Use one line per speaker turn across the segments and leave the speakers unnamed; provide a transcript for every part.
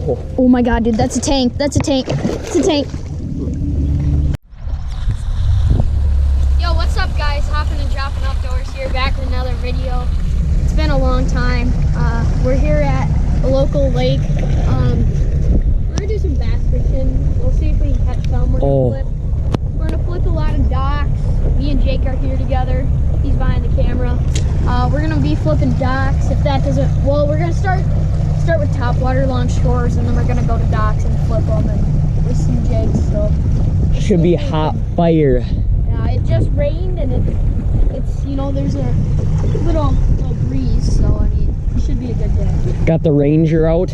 Oh my god, dude, that's a tank. That's a tank. It's a tank. Yo, what's up, guys? Hopping and dropping outdoors here, back with another video. It's been a long time. We're here at a local lake. We're gonna do some bass fishing. We'll see if we can catch some. We're gonna flip a lot of docks. Me and Jake are here together. He's behind the camera. We're gonna be flipping docks. If that doesn't, well, we're gonna start with topwater along shores, and then we're gonna go to docks and flip them and listen to Jake. So
should be hot fire.
Yeah, it just rained, and it's you know, there's a little breeze, so I mean, it should be a good day.
Got the Ranger out.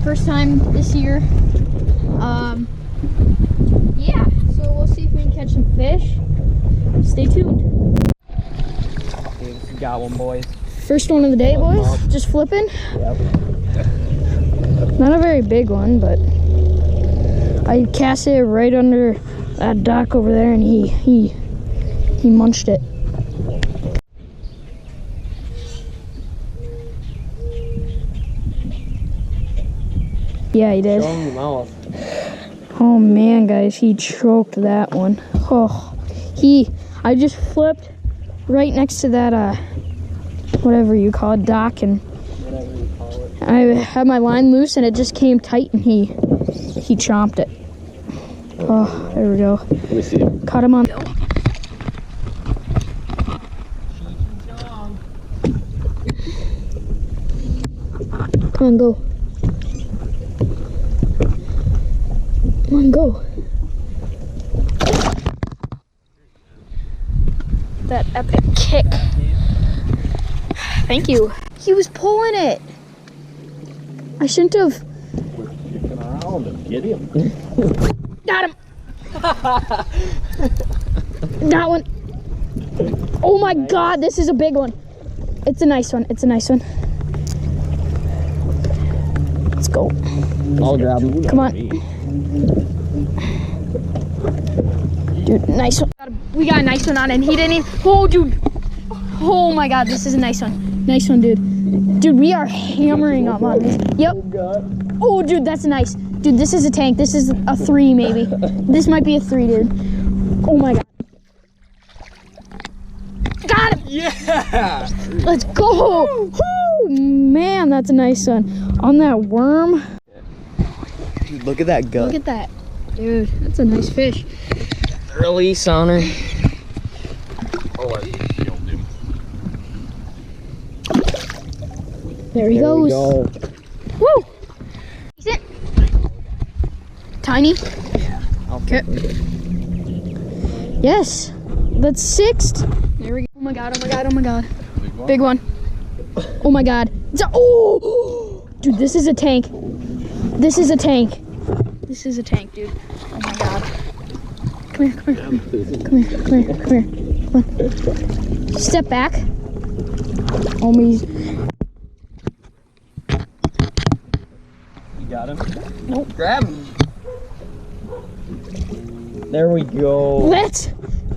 First time this year. Yeah, so we'll see if we can catch some fish. Stay tuned.
Got one, boys.
First one of the day, boys. Just flipping.
Yep.
Not a very big one, but I cast it right under that dock over there, and he munched it. Yeah, he did.
Show him your mouth.
Oh man, guys, he choked that one. Oh, I just flipped right next to that whatever you call it, dock, and
Whatever you call it.
I had my line loose, and it just came tight, and he chomped it. Oh, there we go.
Let me see him.
Caught him on. Come on, go. Come on, go. That epic kick. Thank you. He was pulling it. I shouldn't have.
Kicking around and get him.
Got him. That one. Oh my god, this is a big one. It's a nice one. It's a nice one. Let's go.
I'll grab him.
Come on. Dude, nice one. We got a nice one on it, and he didn't even. Oh, dude. Oh my god, this is a nice one. Nice one, dude. Dude, we are hammering up on this. Yep. Oh, dude, that's nice. Dude, this is a tank. This is a 3, maybe. This might be a 3, dude. Oh my god. Got him!
Yeah!
Let's go! Woo! Man, that's a nice one. On that worm.
Dude, look at that gut.
Look at that. Dude, that's a nice fish.
Release on her.
Oh, I killed him.
There he goes.
Go.
Woo! Decent. Tiny.
Okay.
Yes. That's 6th. There we go. Oh my god, oh my god, oh my god. Big one. Oh my god. Oh! Dude, this is a tank. This is a tank. This is a tank, dude. Oh my god. Come here, come here. Come here, come here, come here. Come on. Step back. Homies.
You got him?
Nope.
Grab him. There we go.
Let's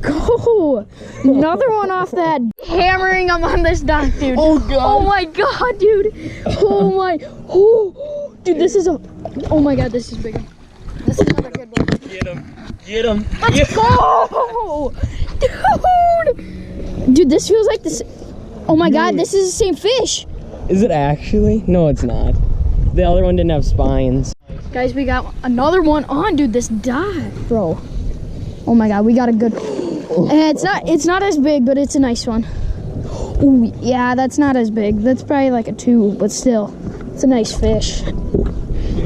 go. Another one off that. Hammering him on this dock, dude.
Oh god.
Oh my god, dude. Oh my. Oh, dude, this is a. Oh my god, this is big. This is another good one.
Get him. Get him.
Let's go, dude. Dude, this feels like this. Oh my god, this is the same fish.
Is it actually? No, it's not. The other one didn't have spines.
Guys, we got another one on, dude. This dive, bro. Oh my god, we got a good. And it's not as big, but it's a nice one. Oh yeah, that's not as big. That's probably like a 2, but still, it's a nice fish.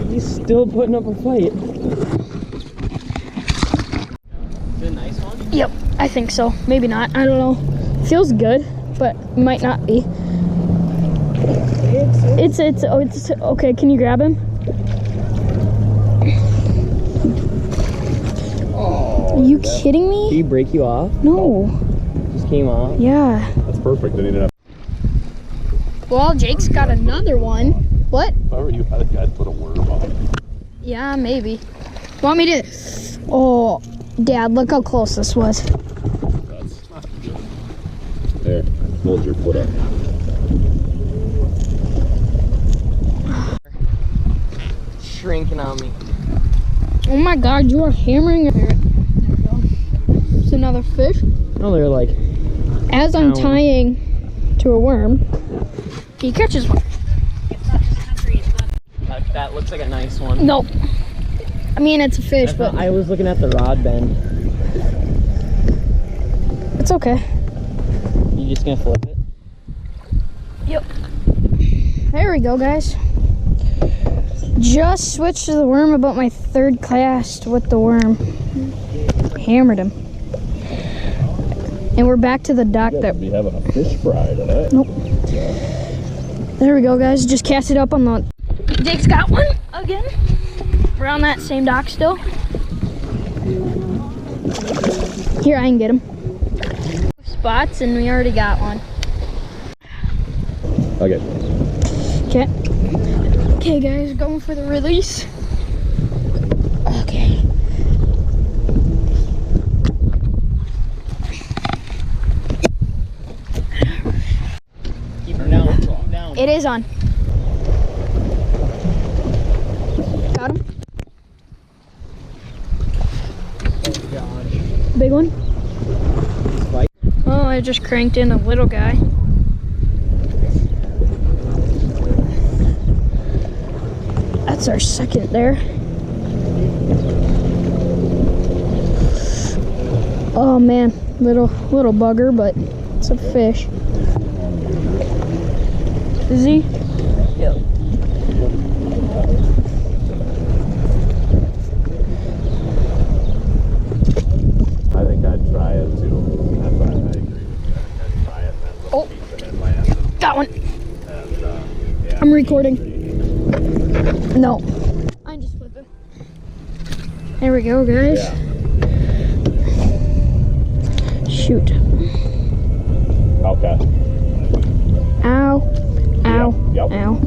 He's still putting up a fight. Is it a nice one?
Yep, I think so. Maybe not. I don't know. Feels good, but might not be. It's okay. Can you grab him?
Oh,
Are you kidding me?
Did he break you off?
No.
Just came off.
Yeah.
that's perfect. They didn't have.
Well, Jake's got another one. What?
If I were you, I'd put a worm on it.
Yeah, maybe. Want me to? Oh, Dad, look how close this was.
That's not good. There, hold your foot up.
shrinking on me.
Oh my God, you are hammering it. There we go. It's another fish.
No, they're like,
As I'm
Ow.
tying to a worm, he catches one.
that looks like a nice one.
Nope. I mean, it's a fish, but
I was looking at the rod bend.
it's okay.
You just gonna flip it?
Yep. There we go, guys. Just switched to the worm about my third cast with the worm. Hammered him. And we're back to the dock that.
Be having a fish fry tonight.
Nope. There we go, guys. Just cast it up on the. Jake's got one again. We're on that same dock still. Here, I can get him. Spots, and we already got one.
Okay.
Okay. Okay, guys, going for the release. Okay.
Keep her down.
It is on. Got him. Big one.
Spike.
Oh, I just cranked in a little guy. That's our second there. Oh man, little bugger, but it's a fish. Is he?
Yep.
I think I'd try it too. That's why I agree with you. I'd try it and then
Oh.
keep it in land.
Got one.
And, yeah.
I'm recording. No. I'm just flipping. There we go, guys.
Yeah.
Shoot.
Okay.
Ow. Ow.
Yep.
Ow.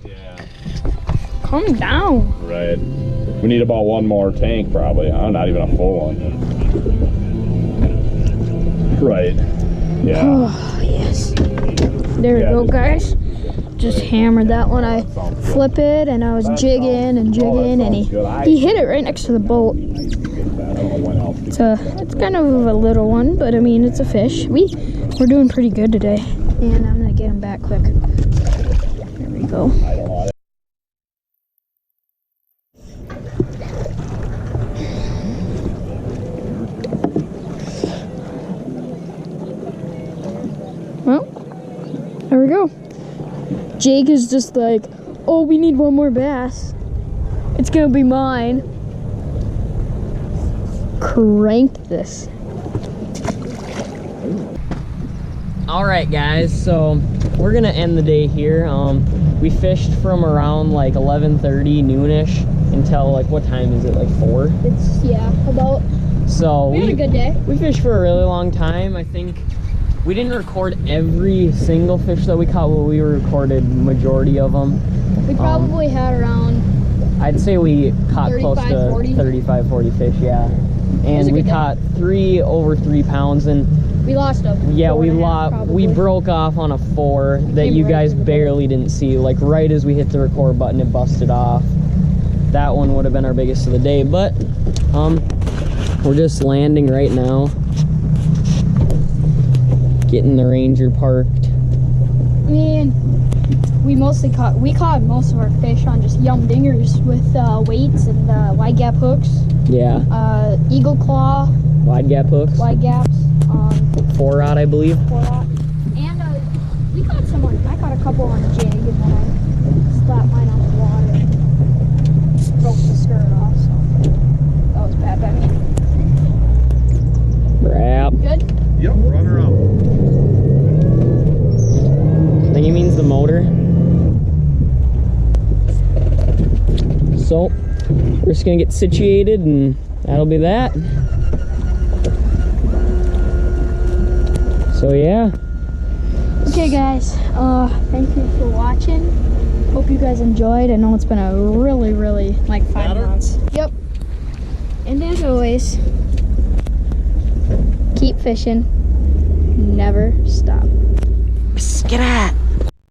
Yeah.
Calm down.
Right. We need about one more tank probably. Not even a full one. Right. Yeah.
Oh, yes. There we
Yeah,
go,
just-
guys. Just hammered that one. I flip it and I was jigging and jigging and he hit it right next to the boat. It's kind of a little one, but I mean it's a fish. We're doing pretty good today. And I'm gonna get him back quick. There we go. Well, there we go. Jake is just like, oh, we need one more bass. It's gonna be mine. Cranked this.
All right, guys. So we're gonna end the day here. We fished from around like 11:30 noonish until like what time is it? Like 4.
It's about.
So
We had a good day.
We fished for a really long time. I think we didn't record every single fish that we caught, but we recorded majority of them.
We probably had around.
I'd say we caught
35,
close to
40.
35, 40 fish, yeah.
was a
And we
good day.
caught 3 over 3 pounds, and
We lost a.
yeah,
4.5
we
probably.
broke off on a 4 that
Came
you
right
guys
through the
barely didn't see. Like right as we hit the record button, it busted off. That one would have been our biggest of the day, but we're just landing right now, getting the Ranger parked.
I mean, we caught most of our fish on just yum dingers with weights and wide gap hooks,
Yeah,
eagle claw,
wide gap hooks,
wide gaps,
4-rod, I believe.
4-aught. And we caught someone. I caught a couple on jig, and then I slapped mine on the water and broke the skirt off. So that was bad by me.
Crap.
Good.
Yep, run her up.
I think he means the motor. So we're just gonna get situated and that'll be that. So yeah.
Okay, guys. Thank you for watching. Hope you guys enjoyed. I know it's been a really, like 5 months. Yep. And as always, keep fishing. Never stop.
Get at.